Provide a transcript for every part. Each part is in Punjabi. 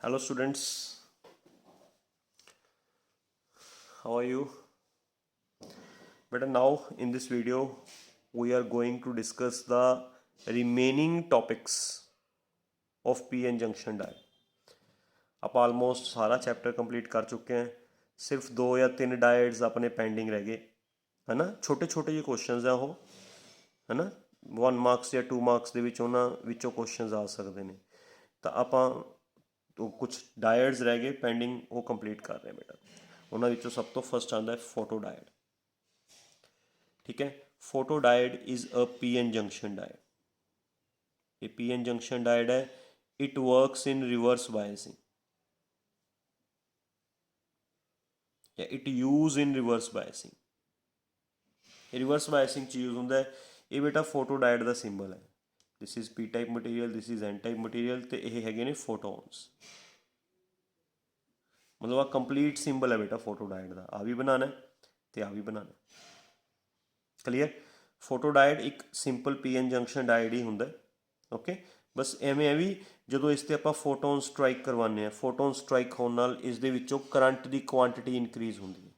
Hello students, how are you? But now in this video we are going to discuss the remaining topics of p-n junction diet. ਆਪਾਂ ਆਲਮੋਸਟ ਸਾਰਾ ਚੈਪਟਰ ਕੰਪਲੀਟ ਕਰ ਚੁੱਕੇ ਹਾਂ। ਸਿਰਫ 2 ਜਾਂ 3 ਡਾਇਟਸ ਆਪਣੇ ਪੈਂਡਿੰਗ ਰਹਿ ਗਏ ਹੈ ਨਾ। ਛੋਟੇ ਛੋਟੇ ਜਿਹੇ ਕੁਐਸਚਨਸ ਆ ਉਹ ਹੈ ਨਾ। 1 ਮਾਰਕਸ ਜਾਂ 2 ਮਾਰਕਸ ਦੇ ਵਿੱਚ ਉਹਨਾਂ ਵਿੱਚੋਂ ਕੁਐਸਚਨਸ ਆ ਸਕਦੇ ਨੇ। ਤਾਂ ਆਪਾਂ ਕੁਝ ਡਾਇਟਸ ਰਹਿ ਗਏ ਪੈਂਡਿੰਗ, ਉਹ ਕੰਪਲੀਟ ਕਰ ਰਹੇ ਬੇਟਾ। ਉਹਨਾਂ ਵਿੱਚੋਂ ਸਭ ਤੋਂ ਫਸਟ ਆਉਂਦਾ ਹੈ ਫੋਟੋ ਡਾਇਟ। ठीक है, photodiode is a PN junction diode. ये पीएन जंक्शन डायोड है, it works in reverse biasing या it use in reverse biasing. Reverse biasing च यूज होंदा है। ये बेटा फोटोडायोड का सिंबल है। This is P type material, this is N type material, तो ये हैगे ने फोटोन्स। मतलब आ कंप्लीट सिंबल है बेटा फोटोडायोड का। आ भी बनाना है तो आ भी बनाना है। क्लीयर। फोटोडायोड एक सिंपल पीएन जंक्शन डायोड ही होंगे। ओके, बस एवें है भी जो इस आप फोटोन स्ट्राइक करवाने, फोटोन स्ट्राइक होने नाल इस दे विचों करंट की क्वांटिटी इनक्रीज होंगी है।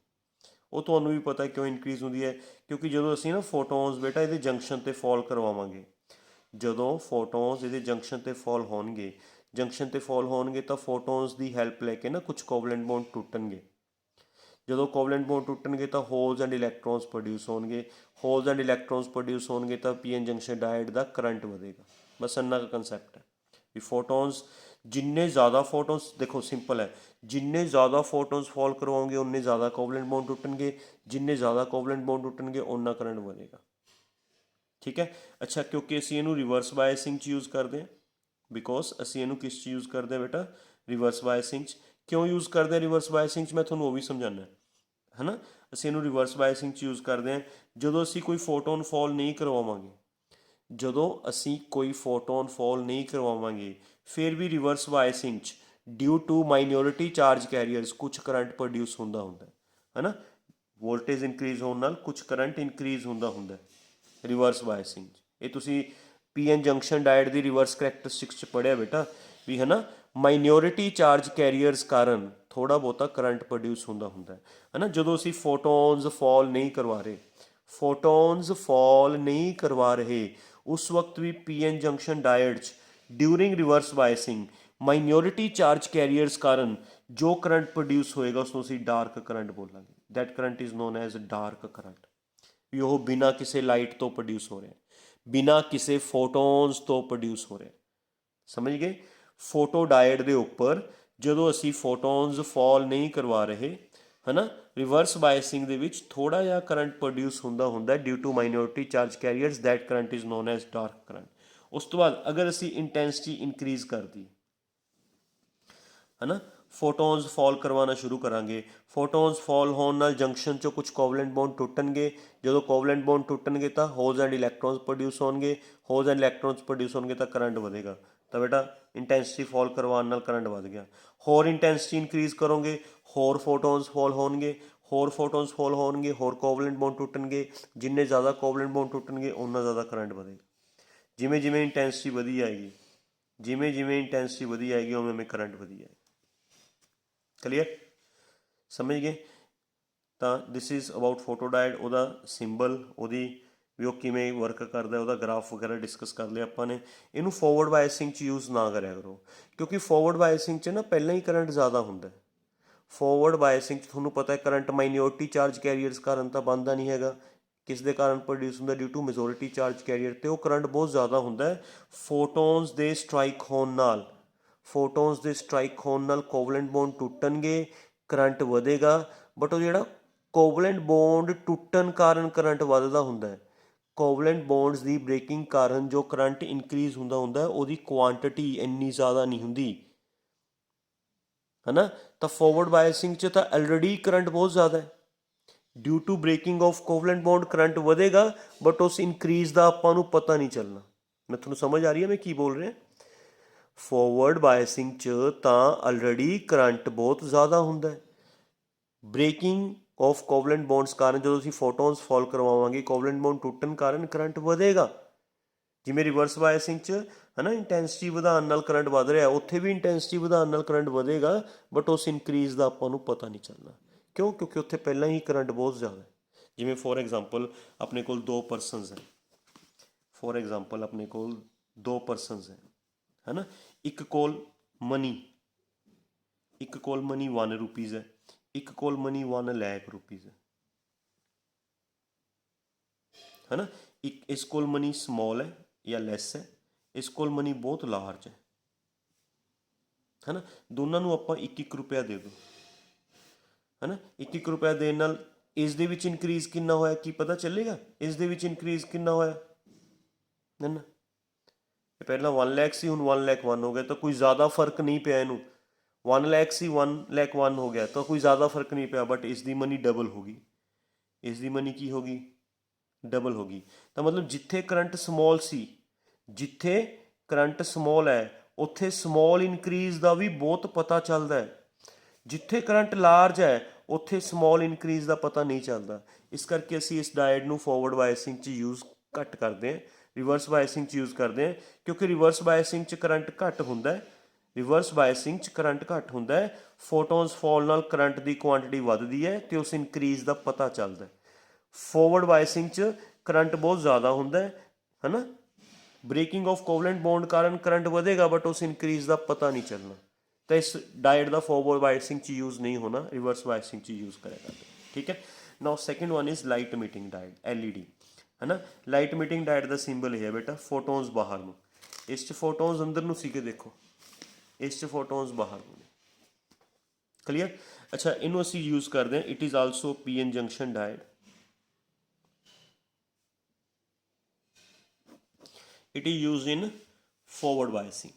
वो तुहानूं भी पता है क्यों इनक्रीज होंगी है, क्योंकि जो असी ना फोटोन्स बेटा ये जंक्शन पर फॉल करवावांगे, जो फोटोन्स ये जंक्शन पर फॉल होणगे, जंक्शन पर फॉल होणगे तो फोटोन्स की हैल्प लैके ना कुछ कोवलेंट बॉन्ड टुटणगे। जो कोवलेंट बॉन्ड टुटणगे तो होल्स एंड इलैक्ट्रॉन्स प्रोड्यूस होणगे। होल्स एंड इलैक्ट्रॉन्स प्रोड्यूस होणगे तो पीएन जंक्शन डायोड का करंट बढ़ेगा। बस इन्ना का कंसैप्ट है भी फोटोन्स जिन्ने ज़्यादा फोटोन्स, देखो सिंपल है, जिन्ने ज़्यादा फोटोन्स फॉल करवाओगे उन्ने ज़्यादा कोवलेंट बॉन्ड टुटणगे, जिन्ने ज़्यादा कोवलेंट बॉन्ड टुटणगे उन्ना करंट बढ़ेगा। ठीक है। अच्छा, क्योंकि असी इनू रिवर्स बायसिंग यूज़ करते हैं, बिकॉज असी इनू किस यूज़ करते हैं बेटा, रिवर्स बायसिंग। क्यों यूज़ करते हैं रिवर्स बायसिंग, मैं थोड़ा वो भी समझाना है ना। ਅਸੀਂ ਇਹਨੂੰ ਰਿਵਰਸ ਬਾਇਸਿੰਗ 'ਚ ਯੂਜ਼ ਕਰਦੇ ਹਾਂ ਜਦੋਂ ਅਸੀਂ ਕੋਈ ਫੋਟੋਨ ਫॉल ਨਹੀਂ ਕਰਵਾਵਾਂਗੇ। ਜਦੋਂ ਅਸੀਂ ਕੋਈ ਫੋਟੋਨ ਫॉल ਨਹੀਂ ਕਰਵਾਵਾਂਗੇ ਫਿਰ ਵੀ ਰਿਵਰਸ ਬਾਇਸਿੰਗ 'ਚ due to minority charge carriers ਕੁਝ ਕਰੰਟ ਪ੍ਰੋਡਿਊਸ ਹੁੰਦਾ ਹੈ ਨਾ। ਵੋਲਟੇਜ ਇਨਕਰੀਜ਼ ਹੋਣ ਨਾਲ ਕੁਝ ਕਰੰਟ ਇਨਕਰੀਜ਼ ਹੁੰਦਾ ਰਿਵਰਸ ਬਾਇਸਿੰਗ 'ਚ। ਇਹ ਤੁਸੀਂ ਪੀਐਨ ਜੰਕਸ਼ਨ ਡਾਇਡ ਦੀ ਰਿਵਰਸ ਕਰੈਕਟਰਿਸਟਿਕਸ 'ਚ ਪੜ੍ਹਿਆ ਬੇਟਾ ਵੀ ਹੈ ਨਾ। ਮਾਈਨੋਰਿਟੀ ਚਾਰਜ ਕੈਰੀਅਰਸ ਕਾਰਨ थोड़ा बहुता करंट प्रोड्यूस होंदा है ना। जो असी फोटोन्स फॉल नहीं करवा रहे, फोटोन्स फॉल नहीं करवा रहे उस वक्त भी PN junction diode during reverse biasing minority charge carriers कारण जो करंट प्रोड्यूस होएगा उसको असी डार्क करंट बोलांगे। That current is known as dark current. भी वो बिना किसी लाइट तो प्रोड्यूस हो रहे, बिना किसी फोटोन्स तो प्रोड्यूस हो रहे। समझ गए। फोटो डायोड के उपर जो असी फोटोन्स फॉल नहीं करवा रहे है ना, रिवर्स बायसिंग दे विच थोड़ा जिहा करंट प्रोड्यूस होंदा due to minority charge carriers. That current is known as dark current. उस तो बाद अगर असी इंटेंसिटी इनक्रीज कर दी है ना, फोटोन्स फॉल करवाना शुरू करांगे, फोटोन्स फॉल होने नाल जंक्शन चो कुछ कोवलेंट बॉन्ड टुटणगे। जो कोवलेंट बॉन्ड टुटणगे तो होल्स एंड इलैक्ट्रॉन्स प्रोड्यूस होणगे, होल्स एंड इलैक्ट्रॉन्स प्रोड्यूस होणगे तो करंट बढ़ेगा। तो बेटा इंटेंसिटी फॉल करवाने नाल करंट बढ़ गया। होर इंटेंसिटी इनक्रीज करोगे होर फोटोन्स फॉल होणगे, होर फोटोन्स फॉल होणगे, होर कोवलेंट बॉन्ड टुटणगे। जिन्ने ज़्यादा कोवलेंट बॉन्ड टुटणगे उन्ना ज़्यादा करंट बढ़ेगा। जिमें जिमें इंटेंसिटी बढ़ी जाएगी, जिमें जिमें इंटेंसिटी बढ़ी जाएगी उमें उमें करंट बढ़ी जाएगा। क्लीयर, समझ गए। तो दिस इज़ अबाउट फोटोडायोड। ਉਹਦਾ ਸਿੰਬਲ, ਉਹਦੀ ਵੀ ਉਹ ਕਿਵੇਂ ਵਰਕ ਕਰਦਾ, ਉਹਦਾ ਗ੍ਰਾਫ ਵਗੈਰਾ ਡਿਸਕਸ ਕਰ ਲਿਆ ਆਪਾਂ ਨੇ। ਇਹਨੂੰ ਫੋਰਵਰਡ ਬਾਇਸਿੰਗ 'ਚ ਯੂਜ਼ ਨਾ ਕਰਿਆ ਕਰੋ, ਕਿਉਂਕਿ ਫੋਰਵਰਡ ਬਾਇਸਿੰਗ 'ਚ ਨਾ ਪਹਿਲਾਂ ਹੀ ਕਰੰਟ ਜ਼ਿਆਦਾ ਹੁੰਦਾ। ਫੋਰਵਰਡ ਬਾਇਸਿੰਗ 'ਚ ਤੁਹਾਨੂੰ ਪਤਾ ਹੈ ਕਰੰਟ ਮਾਈਨੋਰਿਟੀ ਚਾਰਜ ਕੈਰੀਅਰਸ ਕਾਰਨ ਤਾਂ ਬਣਦਾ ਨਹੀਂ ਹੈਗਾ। ਕਿਸ ਦੇ ਕਾਰਨ ਪ੍ਰੋਡਿਊਸ ਹੁੰਦਾ, due to majority charge carrier. ਤੇ ਉਹ ਕਰੰਟ ਬਹੁਤ ਜ਼ਿਆਦਾ ਹੁੰਦਾ ਫੋਟੋਨਸ ਦੇ ਸਟਰਾਈਕ ਹੋਣ ਨਾਲ। फोटोन्स के स्ट्राइक होने नाल कोवलेंट बॉन्ड टुटणगे, करंट वधेगा। बट वो जिहड़ा कोवलेंट बॉन्ड टुटण कारण करंट वधदा हुंदा है, कोवलेंट बॉन्ड्स की ब्रेकिंग कारण जो करंट इनक्रीज हुंदा उहदी क्वांटिटी इन्नी ज़्यादा नहीं हुंदी है ना। तो फॉरवर्ड बायसिंग च तो ऑलरेडी करंट बहुत ज़्यादा है। Due to breaking of covalent bond current वधेगा, बट उस इनक्रीज का आपां नूं पता नहीं चलना। मैं तुहानूं समझ आ रही है मैं की बोल रहा। फॉरवर्ड बायसिंग च तां ऑलरेडी करंट बहुत ज़्यादा हुंदा है। ब्रेकिंग ऑफ कोवलेंट बॉन्ड्स कारण जो असीं फोटोन्स फॉल करवावांगे, कोवलेंट बॉन्ड टुटण कारण करंट वधेगा। ਜਿਵੇਂ ਰਿਵਰਸ ਬਾਇਸਿੰਗ 'ਚ ਹੈ ਨਾ ਇੰਟੈਂਸਿਟੀ ਵਧਾਉਣ ਨਾਲ ਕਰੰਟ ਵੱਧ ਰਿਹਾ, ਉੱਥੇ ਵੀ ਇੰਟੈਂਸਿਟੀ ਵਧਾਉਣ ਨਾਲ ਕਰੰਟ ਵਧੇਗਾ, ਬਟ ਉਸ ਇਨਕਰੀਜ਼ ਦਾ ਆਪਾਂ ਨੂੰ ਪਤਾ ਨਹੀਂ ਚੱਲਣਾ। ਕਿਉਂ? ਕਿਉਂਕਿ ਉੱਥੇ ਪਹਿਲਾਂ ਹੀ ਕਰੰਟ ਬਹੁਤ ਜ਼ਿਆਦਾ ਹੈ। ਜਿਵੇਂ ਫੋਰ ਐਗਜ਼ਾਮਪਲ ਆਪਣੇ ਕੋਲ ਦੋ ਪਰਸਨਸ ਹੈ, ਫੋਰ ਐਗਜ਼ਾਮਪਲ ਆਪਣੇ ਕੋਲ ਦੋ ਪਰਸਨਸ ਹੈ ਨਾ, ਇੱਕ ਕੋਲ ਮਨੀ 1 ਰੁਪੀਜ਼ ਹੈ, ਇੱਕ ਕੋਲ ਮਨੀ 1 ਲੱਖ ਰੁਪੀਜ਼ ਹੈ ਨਾ। ਇੱਕ ਇਸ ਕੋਲ ਮਨੀ ਸਮੋਲ ਹੈ ਜਾਂ ਲੈਸ ਹੈ, ਇਸ ਕੋਲ ਮਨੀ ਬਹੁਤ ਲਾਰਜ ਹੈ ਨਾ। ਦੋਨਾਂ ਨੂੰ ਆਪਾਂ 1 ਰੁਪਇਆ ਦੇ ਦਿਓ ਹੈ ਨਾ। 1 ਰੁਪਇਆ ਦੇਣ ਨਾਲ ਇਸ ਦੇ ਵਿੱਚ ਇਨਕਰੀਜ਼ ਕਿੰਨਾ ਹੋਇਆ ਕੀ ਪਤਾ ਚੱਲੇਗਾ? ਇਸ ਦੇ ਵਿੱਚ ਇਨਕਰੀਜ਼ ਕਿੰਨਾ ਹੋਇਆ ਹੈ ਨਾ। ਇਹ ਪਹਿਲਾਂ 1 ਲੱਖ ਸੀ, ਹੁਣ 1 ਲੱਖ 1 ਹੋ ਗਿਆ, ਤਾਂ ਕੋਈ ਜ਼ਿਆਦਾ ਫਰਕ ਨਹੀਂ ਪਿਆ ਇਹਨੂੰ। 1 ਲੱਖ ਸੀ 1 ਲੱਖ 1 ਹੋ ਗਿਆ, ਤਾਂ ਕੋਈ ਜ਼ਿਆਦਾ ਫਰਕ ਨਹੀਂ ਪਿਆ, ਬਟ ਇਸ ਦੀ ਮਨੀ ਡਬਲ ਹੋ ਗਈ। ਇਸ ਦੀ ਮਨੀ ਕੀ ਹੋ ਗਈ? ਡਬਲ ਹੋ ਗਈ। ਤਾਂ ਮਤਲਬ ਜਿੱਥੇ ਕਰੰਟ ਸਮੋਲ ਸੀ, ਜਿੱਥੇ ਕਰੰਟ ਸਮੋਲ ਹੈ, ਉੱਥੇ ਸਮੋਲ ਇਨਕਰੀਜ਼ ਦਾ ਵੀ ਬਹੁਤ ਪਤਾ ਚੱਲਦਾ ਹੈ। ਜਿੱਥੇ ਕਰੰਟ ਲਾਰਜ ਹੈ, ਉੱਥੇ ਸਮੋਲ ਇਨਕਰੀਜ਼ ਦਾ ਪਤਾ ਨਹੀਂ ਚੱਲਦਾ। ਇਸ ਕਰਕੇ ਅਸੀਂ ਇਸ ਡਾਇਡ ਨੂੰ ਫੋਰਵਰਡ ਬਾਇਸਿੰਗ 'ਚ ਯੂਜ਼ ਘੱਟ ਕਰਦੇ ਹਾਂ, ਰਿਵਰਸ ਬਾਇਸਿੰਗ 'ਚ ਯੂਜ਼ ਕਰਦੇ ਹਾਂ, ਕਿਉਂਕਿ ਰਿਵਰਸ ਬਾਇਸਿੰਗ 'ਚ ਕਰੰਟ ਘੱਟ ਹੁੰਦਾ ਹੈ। ਰਿਵਰਸ ਬਾਇਸਿੰਗ 'ਚ ਕਰੰਟ ਘੱਟ ਹੁੰਦਾ ਹੈ, ਫੋਟੋਨਸ ਫਾਲ ਨਾਲ ਕਰੰਟ ਦੀ ਕੁਆਂਟਿਟੀ ਵੱਧਦੀ ਹੈ ਅਤੇ ਉਸ ਇਨਕਰੀਜ਼ ਦਾ ਪਤਾ ਚੱਲਦਾ। ਫੋਰਵਰਡ ਬਾਇਸਿੰਗ 'ਚ ਕਰੰਟ ਬਹੁਤ ਜ਼ਿਆਦਾ ਹੁੰਦਾ ਹੈ ਨਾ। ਬ੍ਰੇਕਿੰਗ ਆਫ ਕੋਵਲੈਂਟ ਬੌਂਡ ਕਾਰਨ ਕਰੰਟ ਵਧੇਗਾ, ਬਟ ਉਸ ਇਨਕਰੀਜ਼ ਦਾ ਪਤਾ ਨਹੀਂ ਚੱਲਣਾ। ਤਾਂ ਇਸ ਡਾਇਟ ਦਾ ਫੋਰਵਰਡ ਬਾਇਸਿੰਗ 'ਚ ਯੂਜ਼ ਨਹੀਂ ਹੋਣਾ, ਰਿਵਰਸ ਬਾਇਸਿੰਗ 'ਚ ਯੂਜ਼ ਕਰਿਆ ਕਰਦੇ। ਠੀਕ ਹੈ। Now second one is light emitting diode, LED ਹੈ ਨਾ। ਲਾਈਟ ਇਮਿਟਿੰਗ ਡਾਇਟ ਦਾ ਸਿੰਬਲ ਇਹ ਹੈ ਬੇਟਾ, ਫੋਟੋਨਸ ਬਾਹਰ ਨੂੰ, ਇਸ 'ਚ ਫੋਟੋਨਸ ਅੰਦਰ ਨੂੰ ਸੀਗੇ, ਦੇਖੋ ਇਸ 'ਚ ਫੋਟੋਨਸ ਬਾਹਰ ਨੂੰ ਨੇ। ਕਲੀਅਰ? ਅੱਛਾ, ਇਹਨੂੰ ਅਸੀਂ ਯੂਜ਼ ਕਰਦੇ ਹਾਂ, it is also PN junction diet. It is used in forward biasing.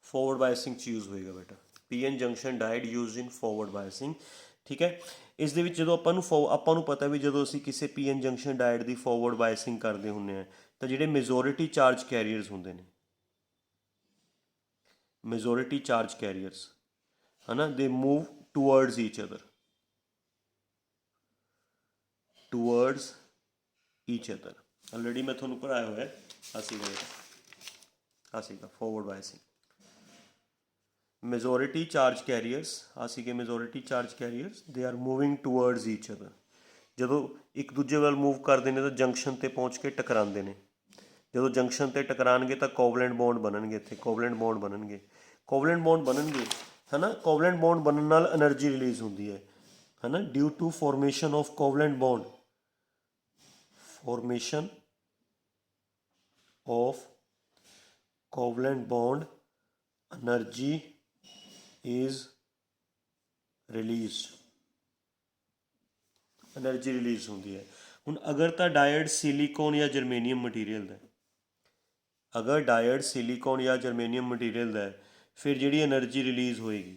Forward biasing च यूज़ होएगा बेटा, PN junction diode use in forward biasing. ठीक है। ਇਸ ਦੇ ਵਿੱਚ ਜਦੋਂ ਆਪਾਂ ਨੂੰ ਪਤਾ ਵੀ ਜਦੋਂ ਅਸੀਂ ਕਿਸੇ PN ਜੰਕਸ਼ਨ ਡਾਇਟ ਦੀ ਫੋਰਵਰਡ ਬਾਇਸਿੰਗ ਕਰਦੇ ਹੁੰਦੇ ਹਾਂ, ਤਾਂ ਜਿਹੜੇ ਮੈਜੋਰਿਟੀ ਚਾਰਜ ਕੈਰੀਅਰਸ ਹੁੰਦੇ ਨੇ, ਮੈਜੋਰਿਟੀ ਚਾਰਜ ਕੈਰੀਅਰਸ ਹੈ ਨਾ, ਦੇ move towards each other, towards each other. Already ਮੈਂ ਤੁਹਾਨੂੰ ਪੜ੍ਹਾਇਆ ਹੋਇਆ, ਆ ਸੀਗਾ ਫੋਰਵਰਡ ਬਾਇਸਿੰਗ। ਮੈਜੋਰਿਟੀ ਚਾਰਜ ਕੈਰੀਅਰਸ, ਆ ਸੀਗੇ majority charge carriers, they are moving towards each other. ਜਦੋਂ ਇੱਕ ਦੂਜੇ ਵੱਲ ਮੂਵ ਕਰਦੇ ਨੇ ਤਾਂ ਜੰਕਸ਼ਨ 'ਤੇ ਪਹੁੰਚ ਕੇ ਟਕਰਾਉਂਦੇ ਨੇ। ਜਦੋਂ ਜੰਕਸ਼ਨ 'ਤੇ ਟਕਰਾਉਣਗੇ ਤਾਂ ਕੋਵਲੈਂਟ ਬੌਂਡ ਬਣਨਗੇ, ਇੱਥੇ ਕੋਵਲੈਂਟ ਬੌਂਡ ਬਣਨਗੇ, ਕੋਵਲੈਂਟ ਬੌਂਡ ਬਣਨਗੇ ਹੈ ਨਾ। ਕੋਵਲੈਂਟ ਬੌਂਡ ਬਣਨ ਨਾਲ ਐਨਰਜੀ ਰਿਲੀਜ਼ ਹੁੰਦੀ ਹੈ ਨਾ, due to formation of covalent bond, formation of covalent bond energy is released, energy release होती है। ਹੁਣ अगर ਤਾਂ डायड सिलिकॉन या जर्मेनियम मटीरियल ਦਾ, अगर डायड सिलिकॉन या जर्मेनियम मटीरियल ਦਾ ਫਿਰ ਜਿਹੜੀ एनर्जी रिलीज होएगी,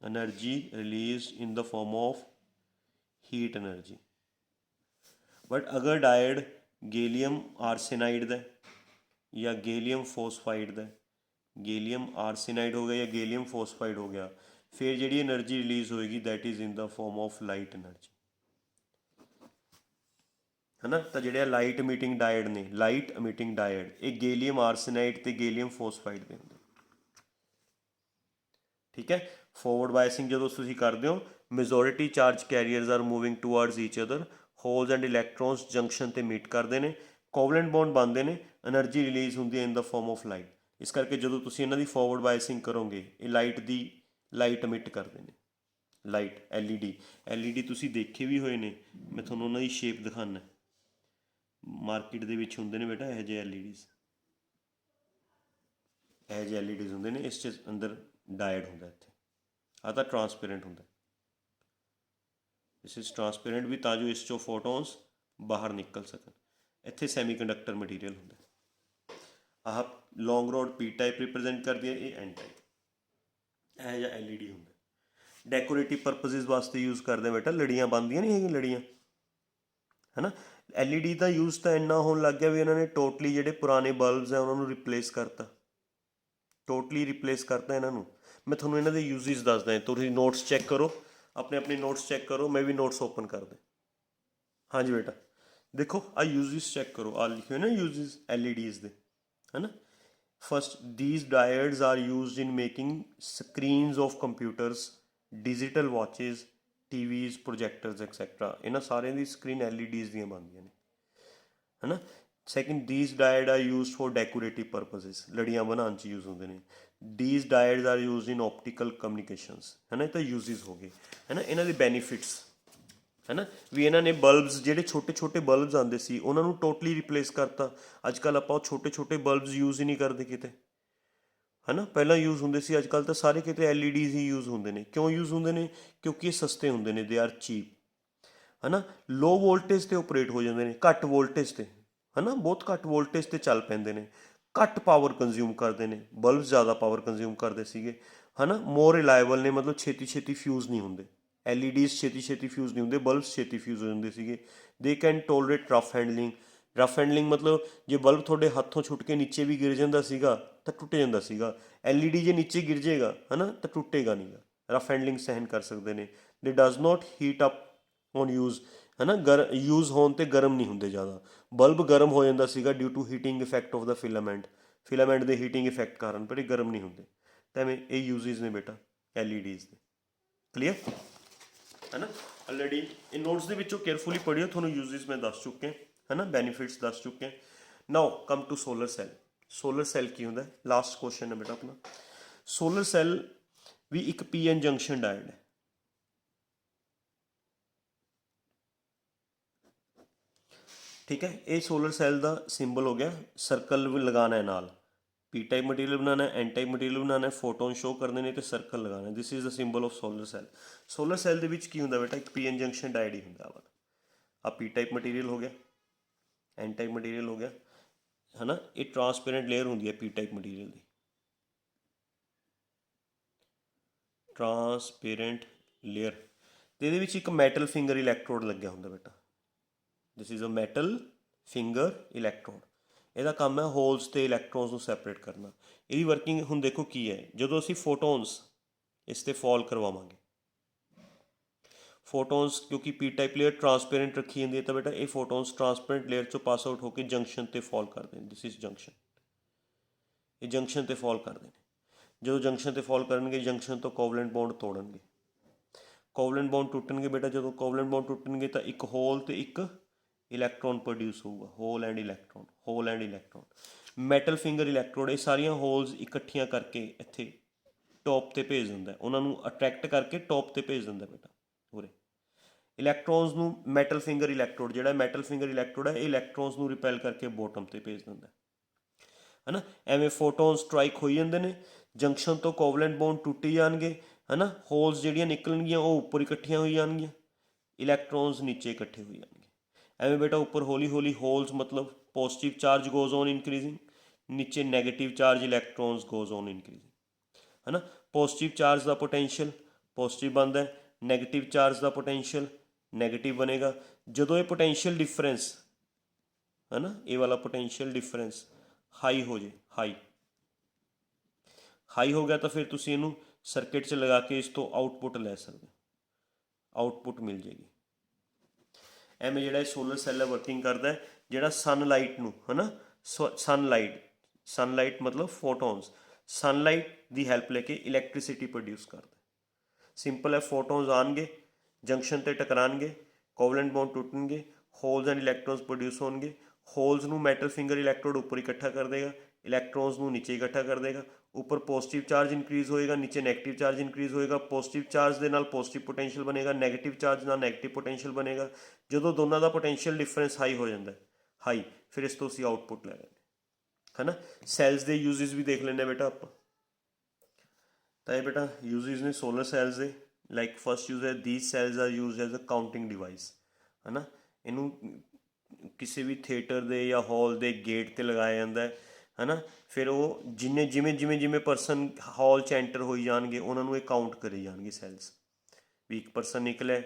energy release in the form of heat energy. But अगर डायड गैलियम आर्सेनाइड ਦਾ या गैलियम फॉस्फाइड ਦਾ, गैलियम आर्सेनाइड हो गया या गैलियम फॉस्फाइड हो गया, फिर जी एनर्जी रिलीज होएगी that is in the form of light energy है ना। तो ਜਿਹੜੇ ਲਾਈਟ ਇਮਿਟਿੰਗ ਡਾਇਡ ਨੇ, ਲਾਈਟ ਇਮਿਟਿੰਗ ਡਾਇਡ, ਇਹ ਗੈਲੀਅਮ ਆਰਸੇਨਾਈਡ ਤੇ ਗੈਲੀਅਮ ਫੋਸਫਾਈਡ ਦੇ ਹੁੰਦੇ। ਠੀਕ ਹੈ। ਫੋਰਵਰਡ ਬਾਇਸਿੰਗ ਜਦੋਂ ਤੁਸੀਂ ਕਰਦੇ ਹੋ, majority charge carriers R moving towards each other, holes and electrons junction ਤੇ ਮੀਟ ਕਰਦੇ ਨੇ, ਕੋਵਲੈਂਟ ਬੌਂਡ ਬਣਦੇ ਨੇ, ਐਨਰਜੀ ਰਿਲੀਜ਼ ਹੁੰਦੀ ਹੈ ਇਨ ਦਾ ਫਾਰਮ ਆਫ ਲਾਈਟ। ਇਸ ਕਰਕੇ ਜਦੋਂ ਤੁਸੀਂ ਇਹਨਾਂ ਦੀ ਫੋਰਵਰਡ ਬਾਇਸਿੰਗ ਕਰੋਗੇ, ਇਹ ਲਾਈਟ ਇਮਿਟ ਕਰਦੇ ਨੇ, ਲਾਈਟ LED ਤੁਸੀਂ ਦੇਖੇ ਵੀ ਹੋਏ ਨੇ, ਮੈਂ ਤੁਹਾਨੂੰ ਉਹਨਾਂ ਦੀ ਸ਼ੇਪ ਦਿਖਾਉਂਦਾ। ਮਾਰਕੀਟ ਦੇ ਵਿੱਚ ਹੁੰਦੇ ਨੇ ਬੇਟਾ ਇਹੋ ਜਿਹੇ LEDs, ਇਹੋ ਜਿਹੇ LEDs ਹੁੰਦੇ ਨੇ, ਇਸ 'ਚ ਅੰਦਰ ਡਾਇਡ ਹੁੰਦਾ। ਇੱਥੇ ਆਹ ਤਾਂ ਟਰਾਂਸਪੇਰੈਂਟ ਹੁੰਦਾ, ਇਸ ਇਜ਼ ਟਰਾਂਸਪੇਰੈਂਟ ਵੀ ਤਾਂ ਜੋ ਇਸ 'ਚੋਂ ਫੋਟੋਨਸ ਬਾਹਰ ਨਿਕਲ ਸਕਣ। ਇੱਥੇ ਸੈਮੀ ਕੰਡਕਟਰ ਮਟੀਰੀਅਲ ਹੁੰਦਾ। ਆਹ ਲੌਂਗ ਰੋਡ P ਟਾਈਪ ਰਿਪਰੈਜ਼ੈਂਟ ਕਰਦੀ ਹੈ, ਇਹ N ਟਾਈਪ। ਇਹੋ ਜਿਹਾ LED ਹੁੰਦਾ, ਡੈਕੋਰੇਟਿਵ ਪਰਪਸਿਸ ਵਾਸਤੇ ਯੂਜ਼ ਕਰਦੇ ਬੇਟਾ। ਲੜੀਆਂ ਬਣਦੀਆਂ ਨਹੀਂ ਹੈਗੀਆਂ, ਲੜੀਆਂ ਹੈ ਨਾ। LED ਦਾ ਯੂਜ਼ ਤਾਂ ਇੰਨਾ ਹੋਣ ਲੱਗ ਗਿਆ ਵੀ ਇਹਨਾਂ ਨੇ ਟੋਟਲੀ ਜਿਹੜੇ ਪੁਰਾਣੇ ਬਲਬਸ ਆ ਉਹਨਾਂ ਨੂੰ ਰਿਪਲੇਸ ਕਰਤਾ, ਟੋਟਲੀ ਰਿਪਲੇਸ ਕਰਤਾ ਇਹਨਾਂ ਨੂੰ। ਮੈਂ ਤੁਹਾਨੂੰ ਇਹਨਾਂ ਦੇ ਯੂਜ਼ਿਸ ਦੱਸਦਾ, ਤੁਸੀਂ ਨੋਟਸ ਚੈੱਕ ਕਰੋ, अपने अपने नोट्स चेक करो, मैं भी नोट्स ओपन कर दें। हाँ जी बेटा, देखो आ यूजेस चेक करो, आ लिखे हुए ना यूजेस LEDs दे, है ना। First, these diodes are used in making screens of computers, digital watches, TVs, projectors etc. ਇਹਨਾਂ ਸਾਰਿਆਂ ਦੀ ਸਕਰੀਨ LEDs ਦੀਆਂ ਬਣਦੀਆਂ ਨੇ, ਹੈ ਨਾ। Second, these diodes are used for decorative purposes, ਲੜੀਆਂ ਬਣਾਉਣ 'ਚ ਯੂਜ਼ ਹੁੰਦੇ ਨੇ। these diodes are used in optical communications, ਹੈ ਨਾ। ਇਹ ਤਾਂ ਯੂਜ਼ਸ ਹੋ ਗਏ, ਹੈ ਨਾ। ਇਹਨਾਂ ਦੇ ਬੈਨੀਫਿਟਸ, ਹੈ ਨਾ, ਵੀ ਇਹਨਾਂ ਨੇ ਬਲਬਸ, ਜਿਹੜੇ ਛੋਟੇ ਛੋਟੇ ਬਲਬਸ ਆਉਂਦੇ ਸੀ ਉਹਨਾਂ ਨੂੰ ਟੋਟਲੀ ਰਿਪਲੇਸ ਕਰਤਾ। ਅੱਜ ਕੱਲ੍ਹ ਆਪਾਂ ਉਹ ਛੋਟੇ ਛੋਟੇ ਬਲਬਸ ਯੂਜ਼ ਹੀ ਨਹੀਂ ਕਰਦੇ ਕਿਤੇ, ਹੈ ਨਾ। ਪਹਿਲਾਂ ਯੂਜ਼ ਹੁੰਦੇ ਸੀ, ਅੱਜ ਕੱਲ੍ਹ ਤਾਂ ਸਾਰੇ ਕਿਤੇ LEDs ਹੀ ਯੂਜ਼ ਹੁੰਦੇ ਨੇ। ਕਿਉਂ ਯੂਜ਼ ਹੁੰਦੇ ਨੇ? ਕਿਉਂਕਿ ਇਹ ਸਸਤੇ ਹੁੰਦੇ ਨੇ, ਦੇ ਆਰ ਚੀਪ, ਹੈ ਨਾ। ਲੋ ਵੋਲਟੇਜ 'ਤੇ ਓਪਰੇਟ ਹੋ ਜਾਂਦੇ ਨੇ, ਘੱਟ ਵੋਲਟੇਜ 'ਤੇ, ਹੈ ਨਾ, ਬਹੁਤ ਘੱਟ ਵੋਲਟੇਜ 'ਤੇ ਚੱਲ ਪੈਂਦੇ ਨੇ, ਘੱਟ ਪਾਵਰ ਕੰਜ਼ਿਊਮ ਕਰਦੇ ਨੇ। ਬਲਬਸ ਜ਼ਿਆਦਾ ਪਾਵਰ ਕੰਜ਼ਿਊਮ ਕਰਦੇ ਸੀਗੇ, ਹੈ ਨਾ। ਮੋਰ ਰਿਲਾਇਬਲ ਨੇ, ਮਤਲਬ ਛੇਤੀ ਛੇਤੀ ਫਿਊਜ਼ ਨਹੀਂ ਹੁੰਦੇ। LEDs ਛੇਤੀ ਛੇਤੀ ਫਿਊਜ਼ ਨਹੀਂ ਹੁੰਦੇ, ਬਲਬਸ ਛੇਤੀ ਫਿਊਜ਼ ਹੋ ਜਾਂਦੇ ਸੀਗੇ। They can tolerate rough handling. Rough handling ਮਤਲਬ ਜੇ ਬਲਬ ਤੁਹਾਡੇ ਹੱਥੋਂ ਛੁੱਟ ਕੇ ਨੀਚੇ ਵੀ ਗਿਰ ਜਾਂਦਾ ਸੀਗਾ ਤਾਂ ਟੁੱਟ ਜਾਂਦਾ ਸੀਗਾ। LED ਜੇ ਨੀਚੇ ਗਿਰ ਜਾਏਗਾ, ਹੈ ਨਾ, ਤਾਂ ਟੁੱਟੇਗਾ ਨਹੀਂ ਗਾ। ਰਫ ਹੈਂਡਲਿੰਗ ਸਹਿਨ ਕਰ ਸਕਦੇ ਨੇ। ਦੇ does note heat up on use, ਹੈ ਨਾ। ਯੂਜ਼ ਹੋਣ 'ਤੇ ਗਰਮ ਨਹੀਂ ਹੁੰਦੇ ਜ਼ਿਆਦਾ। ਬਲਬ ਗਰਮ ਹੋ ਜਾਂਦਾ ਸੀਗਾ due to heating effect of the filament ਦੇ ਹੀਟਿੰਗ ਇਫੈਕਟ ਕਾਰਨ, ਪਰ ਇਹ ਗਰਮ ਨਹੀਂ ਹੁੰਦੇ। ਤਾਂ ਐਵੇਂ ਇਹ ਯੂਜ਼ਸ ਨੇ ਬੇਟਾ LEDs ਦੇ। ਕਲੀਅਰ, ਹੈ ਨਾ। ਆਲਰੇਡੀ ਇਹ ਨੋਟਸ ਦੇ ਵਿੱਚੋਂ ਕੇਅਰਫੁਲੀ ਪੜ੍ਹਿਓ, ਤੁਹਾਨੂੰ ਯੂਜ਼ਸ ਮੈਂ ਦੱਸ ਚੁੱਕੇ, ਹੈ ਨਾ, ਬੈਨੀਫਿਟਸ ਦੱਸ ਚੁੱਕੇ। Now come to solar cell. Solar cell ਕੀ ਹੁੰਦਾ? ਲਾਸਟ ਕੁਐਸਚਨ ਹੈ ਬੇਟਾ ਆਪਣਾ। ਸੋਲਰ ਸੈੱਲ ਵੀ ਇੱਕ PN ਜੰਕਸ਼ਨ ਡਾਇਡ ਹੈ, ਠੀਕ ਹੈ। ਇਹ ਸੋਲਰ ਸੈੱਲ ਦਾ ਸਿੰਬਲ ਹੋ ਗਿਆ, ਸਰਕਲ ਵੀ ਲਗਾਉਣਾ ਹੈ ਨਾਲ। P ਟਾਈਪ ਮਟੀਰੀਅਲ ਬਣਾਉਣਾ, N ਟਾਈਪ ਮਟੀਰੀਅਲ ਬਣਾਉਣਾ, ਫੋਟੋਨ ਸ਼ੋ ਕਰਨੇ ਨੇ, ਅਤੇ ਸਰਕਲ ਲਗਾਉਣਾ। This is the symbol of solar cell. Solar cell ਦੇ ਵਿੱਚ ਕੀ ਹੁੰਦਾ ਬੇਟਾ? ਇੱਕ PN ਜੰਕਸ਼ਨ ਡਾਇਡ ਹੀ ਹੁੰਦਾ ਵਾ। ਆ P ਟਾਈਪ ਮਟੀਰੀਅਲ ਹੋ ਗਿਆ, N ਟਾਈਪ ਮਟੀਰੀਅਲ ਹੋ ਗਿਆ, ਹੈ ਨਾ। ਇਹ ਟਰਾਂਸਪੇਰੈਂਟ ਲੇਅਰ ਹੁੰਦੀ ਹੈ P ਟਾਈਪ ਮਟੀਰੀਅਲ ਦੀ, ਟਰਾਂਸਪੇਰੈਂਟ ਲੇਅਰ। ਅਤੇ ਇਹਦੇ ਵਿੱਚ ਇੱਕ ਮੈਟਲ ਫਿੰਗਰ ਇਲੈਕਟ੍ਰੋਡ ਲੱਗਿਆ ਹੁੰਦਾ ਬੇਟਾ। This is a metal finger electrode. ਇਹਦਾ ਕੰਮ ਹੈ ਹੋਲਸ ਅਤੇ ਇਲੈਕਟ੍ਰੋਨਸ ਨੂੰ ਸੈਪਰੇਟ ਕਰਨਾ। ਇਹਦੀ ਵਰਕਿੰਗ ਹੁਣ ਦੇਖੋ ਕੀ ਹੈ। ਜਦੋਂ ਅਸੀਂ ਫੋਟੋਨਸ ਇਸ 'ਤੇ ਫਾਲ ਕਰਵਾਵਾਂਗੇ, ਫੋਟੋਨਸ ਕਿਉਂਕਿ P ਟਾਈਪ ਲੇਅਰ ਟਰਾਂਸਪੇਰੈਂਟ ਰੱਖੀ ਜਾਂਦੀ ਹੈ, ਤਾਂ ਬੇਟਾ ਇਹ ਫੋਟੋਨਸ ਟਰਾਂਸਪੇਰੈਂਟ ਲੇਅਰ 'ਚੋਂ ਪਾਸ ਆਊਟ ਹੋ ਕੇ ਜੰਕਸ਼ਨ 'ਤੇ ਫਾਲ ਕਰਦੇ ਨੇ। This is junction. ਇਹ ਜੰਕਸ਼ਨ 'ਤੇ ਫਾਲ ਕਰਦੇ ਨੇ। ਜਦੋਂ ਜੰਕਸ਼ਨ 'ਤੇ ਫਾਲ ਕਰਨਗੇ, ਜੰਕਸ਼ਨ ਤੋਂ ਕੋਵਲੈਂਟ ਬੌਂਡ ਤੋੜਨਗੇ। ਕੋਵਲੈਂਟ ਬੌਂਡ ਟੁੱਟਣਗੇ ਬੇਟਾ, ਜਦੋਂ ਕੋਵਲੈਂਟ ਬੌਂਡ ਟੁੱਟਣਗੇ ਤਾਂ ਇੱਕ ਹੋਲ ਅਤੇ ਇੱਕ ਇਲੈਕਟ੍ਰੋਨ ਪ੍ਰੋਡਿਊਸ ਹੋਊਗਾ। Hole and electron, hole and electron. Metal finger electrode ਇਹ ਸਾਰੀਆਂ ਹੋਲਸ ਇਕੱਠੀਆਂ ਕਰਕੇ ਇੱਥੇ ਟੌਪ 'ਤੇ ਭੇਜ ਦਿੰਦਾ, ਉਹਨਾਂ ਨੂੰ ਅਟਰੈਕਟ ਕਰਕੇ ਟੌਪ 'ਤੇ ਭੇਜ ਦਿੰਦਾ ਬੇਟਾ ਉਰੇ। ਇਲੈਕਟ੍ਰੋਨਸ ਨੂੰ ਮੈਟਲ ਫਿੰਗਰ ਇਲੈਕਟ੍ਰੋਡ, ਜਿਹੜਾ ਮੈਟਲ ਫਿੰਗਰ ਇਲੈਕਟ੍ਰੋਡ ਹੈ, ਇਹ ਇਲੈਕਟ੍ਰੋਨਸ ਨੂੰ ਰਿਪੈਲ ਕਰਕੇ ਬੋਟਮ 'ਤੇ ਭੇਜ ਦਿੰਦਾ, ਹੈ ਨਾ। ਐਵੇਂ ਫੋਟੋਨ ਸਟਰਾਈਕ ਹੋਈ ਜਾਂਦੇ ਨੇ, ਜੰਕਸ਼ਨ ਤੋਂ ਕੋਵਲੈਂਟ ਬੌਂਡ ਟੁੱਟੀ ਜਾਣਗੇ, ਹੈ ਨਾ। ਹੋਲਸ ਜਿਹੜੀਆਂ ਨਿਕਲਣਗੀਆਂ ਉਹ ਉੱਪਰ ਇਕੱਠੀਆਂ ਹੋਈ ਜਾਣਗੀਆਂ, ਇਲੈਕਟ੍ਰੋਨਸ ਨੀਚੇ ਇਕੱਠੇ ਹੋਈ ਜਾਣਗੇ। ਐਵੇਂ ਬੇਟਾ ਉੱਪਰ ਹੌਲੀ ਹੌਲੀ ਹੋਲਸ ਮਤਲਬ positive charge goes on increasing, ਨੀਚੇ negative charge electrons goes on increasing, ਹੈ ਨਾ। ਪੋਜ਼ੀਟਿਵ ਚਾਰਜ ਦਾ ਪੋਟੈਂਸ਼ੀਅਲ ਪੋਜ਼ੀਟਿਵ ਬਣਦਾ, ਨੈਗੇਟਿਵ ਚਾਰਜ ਦਾ ਪੋਟੈਂਸ਼ੀਅਲ ਨੈਗੇਟਿਵ ਬਣੇਗਾ। ਜਦੋਂ ਇਹ ਪੋਟੈਂਸ਼ੀਅਲ ਡਿਫਰੈਂਸ, ਹੈ ਨਾ, ਇਹ ਵਾਲਾ ਪੋਟੈਂਸ਼ੀਅਲ ਡਿਫਰੈਂਸ ਹਾਈ ਹੋ ਜੇ, ਹਾਈ ਹੋ ਗਿਆ ਤਾਂ ਫਿਰ ਤੁਸੀਂ ਇਹਨੂੰ ਸਰਕਿਟ 'ਚ ਲਗਾ ਕੇ ਇਸ ਤੋਂ ਆਊਟਪੁੱਟ ਲੈ ਸਕਦੇ ਹੋ, ਆਊਟਪੁੱਟ ਮਿਲ ਜੇਗੀ। ਐਵੇਂ ਜਿਹੜਾ ਇਹ ਸੋਲਰ ਸੈੱਲ ਹੈ ਵਰਕਿੰਗ ਕਰਦਾ, ਜਿਹੜਾ ਸਨਲਾਈਟ ਨੂੰ, ਹੈ ਨਾ, ਸਨਲਾਈਟ ਮਤਲਬ ਫੋਟੋਨਸ, ਸਨਲਾਈਟ ਦੀ ਹੈਲਪ ਲੈ ਕੇ ਇਲੈਕਟ੍ਰੀਸਿਟੀ ਪ੍ਰੋਡਿਊਸ ਕਰਦਾ। ਸਿੰਪਲ ਹੈ, ਫੋਟੋਨਸ ਆਉਣਗੇ, ਜੰਕਸ਼ਨ 'ਤੇ ਟਕਰਾਉਣਗੇ, ਕੋਵਲੈਂਟ ਬੌਂਡ ਟੁੱਟਣਗੇ, ਹੋਲਸ ਐਂਡ ਇਲੈਕਟ੍ਰੋਨਸ ਪ੍ਰੋਡਿਊਸ ਹੋਣਗੇ। ਹੋਲਸ ਨੂੰ ਮੈਟਲ ਫਿੰਗਰ ਇਲੈਕਟ੍ਰੋਡ ਉੱਪਰ ਇਕੱਠਾ ਕਰ ਦੇਗਾ, ਇਲੈਕਟ੍ਰੋਨਸ ਨੂੰ ਨੀਚੇ ਇਕੱਠਾ ਕਰ ਦੇਗਾ। ਉੱਪਰ ਪੋਜ਼ੀਟਿਵ ਚਾਰਜ ਇਨਕਰੀਜ਼ ਹੋਏਗਾ, ਨੀਚੇ ਨੈਗੇਟਿਵ ਚਾਰਜ ਇਨਕਰੀਜ਼ ਹੋਏਗਾ। ਪੋਜ਼ੀਟਿਵ ਚਾਰਜ ਦੇ ਨਾਲ ਪੋਜ਼ੀਟਿਵ ਪੋਟੈਂਸ਼ੀਅਲ ਬਣੇਗਾ, ਨੈਗੇਟਿਵ ਚਾਰਜ ਨਾਲ ਨੈਗੇਟਿਵ ਪੋਟੈਂਸ਼ੀਅਲ ਬਣੇਗਾ। ਜਦੋਂ ਦੋਨਾਂ ਦਾ ਪੋਟੈਂਸ਼ੀਅਲ ਡਿਫਰੈਂਸ ਹਾਈ ਹੋ ਜਾਂਦਾ, ਹਾਈ, ਫਿਰ ਇਸ ਤੋਂ ਅਸੀਂ ਆਊਟਪੁੱਟ ਲੈ ਲੈਂਦੇ, ਹੈ ਨਾ। ਸੈਲਸ ਦੇ ਯੂਜ਼ਸ ਵੀ ਦੇਖ ਲੈਂਦੇ ਬੇਟਾ ਆਪਾਂ। ਤਾਂ ਇਹ ਬੇਟਾ ਯੂਜ਼ਸ ਨੇ ਸੋਲਰ ਸੈਲਸ ਦੇ। ਲਾਈਕ ਫਸਟ ਯੂਜ਼ ਹੈ, these cells are used as a counting device, ਹੈ ਨਾ। ਇਹਨੂੰ ਕਿਸੇ ਵੀ ਥੀਏਟਰ ਦੇ ਜਾਂ ਹਾਲ ਦੇ ਗੇਟ 'ਤੇ ਲਗਾਇਆ ਜਾਂਦਾ ਹੈ ਨਾ। ਫਿਰ ਉਹ ਜਿਵੇਂ ਪਰਸਨ ਹਾਲ 'ਚ ਐਂਟਰ ਹੋਈ ਜਾਣਗੇ, ਉਹਨਾਂ ਨੂੰ ਇਹ ਕਾਊਂਟ ਕਰੀ ਜਾਣਗੇ ਸੈਲਸ, ਵੀ ਇੱਕ ਪਰਸਨ ਨਿਕਲਿਆ,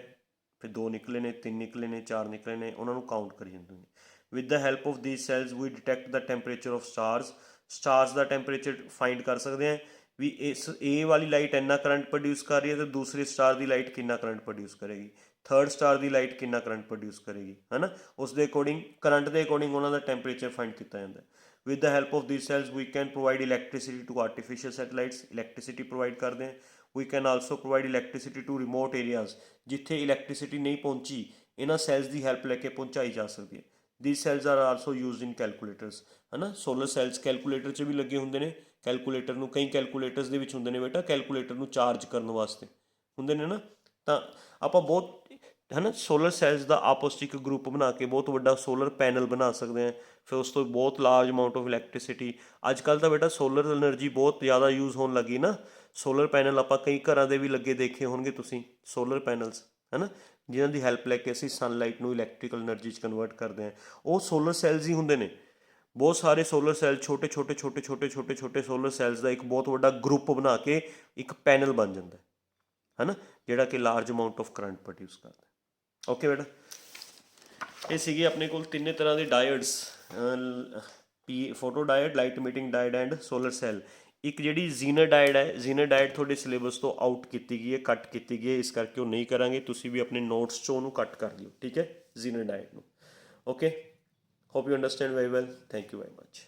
ਫਿਰ 2 ਨਿਕਲੇ ਨੇ, 3 ਨਿਕਲੇ ਨੇ, 4 ਨਿਕਲੇ ਨੇ, ਉਹਨਾਂ ਨੂੰ ਕਾਊਂਟ ਕਰੀ ਜਾਂਦੇ ਨੇ। With the help of these cells we detect the temperature of stars the temperature find ਕਰ ਸਕਦੇ ਹਾਂ। ਵੀ ਇਸ A ਵਾਲੀ ਲਾਈਟ ਇੰਨਾ ਕਰੰਟ ਪ੍ਰੋਡਿਊਸ ਕਰ ਰਹੀ ਹੈ ਤੇ ਦੂਸਰੇ ਸਟਾਰ ਦੀ ਲਾਈਟ ਕਿੰਨਾ ਕਰੰਟ ਪ੍ਰੋਡਿਊਸ ਕਰੇਗੀ, ਥਰਡ ਸਟਾਰ ਦੀ ਲਾਈਟ ਕਿੰਨਾ ਕਰੰਟ ਪ੍ਰੋਡਿਊਸ ਕਰੇਗੀ, ਹੈ ਨਾ। ਉਸ ਦੇ ਅਕੋਰਡਿੰਗ ਕਰੰਟ ਦੇ ਅਕੋਰਡਿੰਗ ਉਹਨਾਂ ਦਾ ਟੈਂਪਰੇਚਰ ਫਾਈਂਡ ਕੀਤਾ ਜਾਂਦਾ। With the help of these cells we can provide electricity to artificial satellites, electricity provide ਕਰਦੇ ਹਾਂ। we can also provide electricity to remote areas, ਜਿੱਥੇ ਇਲੈਕਟ੍ਰੀਸਿਟੀ ਨਹੀਂ ਪਹੁੰਚੀ ਇਹਨਾਂ ਸੈਲਸ ਦੀ ਹੈਲਪ ਲੈ ਕੇ ਪਹੁੰਚਾਈ ਜਾ ਸਕਦੀ ਹੈ। these cells are also used in calculators, ਹੈ ਨਾ। ਸੋਲਰ ਸੈਲਸ ਕੈਲਕੂਲੇਟਰ 'ਚ ਵੀ ਲੱਗੇ ਹੁੰਦੇ ਨੇ। ਕੈਲਕੂਲੇਟਰ ਨੂੰ ਕਈ ਕੈਲਕੂਲੇਟਰਸ ਦੇ ਵਿੱਚ ਹੁੰਦੇ ਨੇ ਬੇਟਾ, ਕੈਲਕੂਲੇਟਰ ਨੂੰ ਚਾਰਜ ਕਰਨ ਵਾਸਤੇ ਹੁੰਦੇ ਨੇ ਨਾ। ਤਾਂ ਆਪਾਂ ਬਹੁਤ ਹੈ ਨਾ ਸੋਲਰ ਸੈਲਸ ਦਾ ਆਪਸ 'ਚ ਇੱਕ ਗਰੁੱਪ ਬਣਾ ਕੇ ਬਹੁਤ ਵੱਡਾ ਸੋਲਰ ਪੈਨਲ ਬਣਾ ਸਕਦੇ ਹਾਂ। ਫਿਰ ਉਸ ਤੋਂ ਬਹੁਤ ਲਾਰਜ ਅਮਾਊਂਟ ਆਫ ਇਲੈਕਟ੍ਰੀਸਿਟੀ। ਅੱਜ ਕੱਲ੍ਹ ਤਾਂ ਬੇਟਾ ਸੋਲਰ ਐਨਰਜੀ ਬਹੁਤ ਜ਼ਿਆਦਾ ਯੂਜ਼ ਹੋਣ ਲੱਗੀ ਨਾ। ਸੋਲਰ ਪੈਨਲ ਆਪਾਂ ਕਈ ਘਰਾਂ ਦੇ ਵੀ ਲੱਗੇ ਦੇਖੇ ਹੋਣਗੇ ਤੁਸੀਂ, ਸੋਲਰ ਪੈਨਲਸ, ਹੈ ਨਾ, ਜਿਨ੍ਹਾਂ ਦੀ ਹੈਲਪ ਲੈ ਕੇ ਅਸੀਂ ਸਨਲਾਈਟ ਨੂੰ ਇਲੈਕਟ੍ਰੀਕਲ ਐਨਰਜੀ 'ਚ ਕਨਵਰਟ ਕਰਦੇ ਹਾਂ। ਉਹ ਸੋਲਰ ਸੈਲਸ ਹੀ ਹੁੰਦੇ ਨੇ। ਬਹੁਤ ਸਾਰੇ ਸੋਲਰ ਸੈਲ ਛੋਟੇ ਛੋਟੇ ਛੋਟੇ ਛੋਟੇ ਛੋਟੇ ਛੋਟੇ ਸੋਲਰ ਸੈਲਸ ਦਾ ਇੱਕ ਬਹੁਤ ਵੱਡਾ ਗਰੁੱਪ ਬਣਾ ਕੇ ਇੱਕ ਪੈਨਲ ਬਣ ਜਾਂਦਾ ਹੈ ਨਾ, ਜਿਹੜਾ ਕਿ large amount of current produce ਕਰਦਾ। ਓਕੇ ਬੇਟਾ, ਇਹ ਸੀਗੇ ਆਪਣੇ ਕੋਲ ਤਿੰਨੇ ਤਰ੍ਹਾਂ ਦੇ diodes, photo diode, light emitting diode and solar cell. ਇੱਕ ਜਿਹੜੀ ਜ਼ੀਨਰ ਡਾਇਡ ਹੈ, ਜ਼ੀਨਰ ਡਾਇਡ ਤੁਹਾਡੇ ਸਿਲੇਬਸ ਤੋਂ ਆਊਟ ਕੀਤੀ ਗਈ ਹੈ, ਕੱਟ ਕੀਤੀ ਗਈ ਹੈ, ਇਸ ਕਰਕੇ ਉਹ ਨਹੀਂ ਕਰਾਂਗੇ। ਤੁਸੀਂ ਵੀ ਆਪਣੇ ਨੋਟਸ 'ਚੋਂ ਉਹਨੂੰ ਕੱਟ ਕਰ ਲਿਓ, ਠੀਕ ਹੈ, ਜ਼ੀਨਰ ਡਾਇਡ ਨੂੰ। Okay, hope you understand very well. Thank you very much.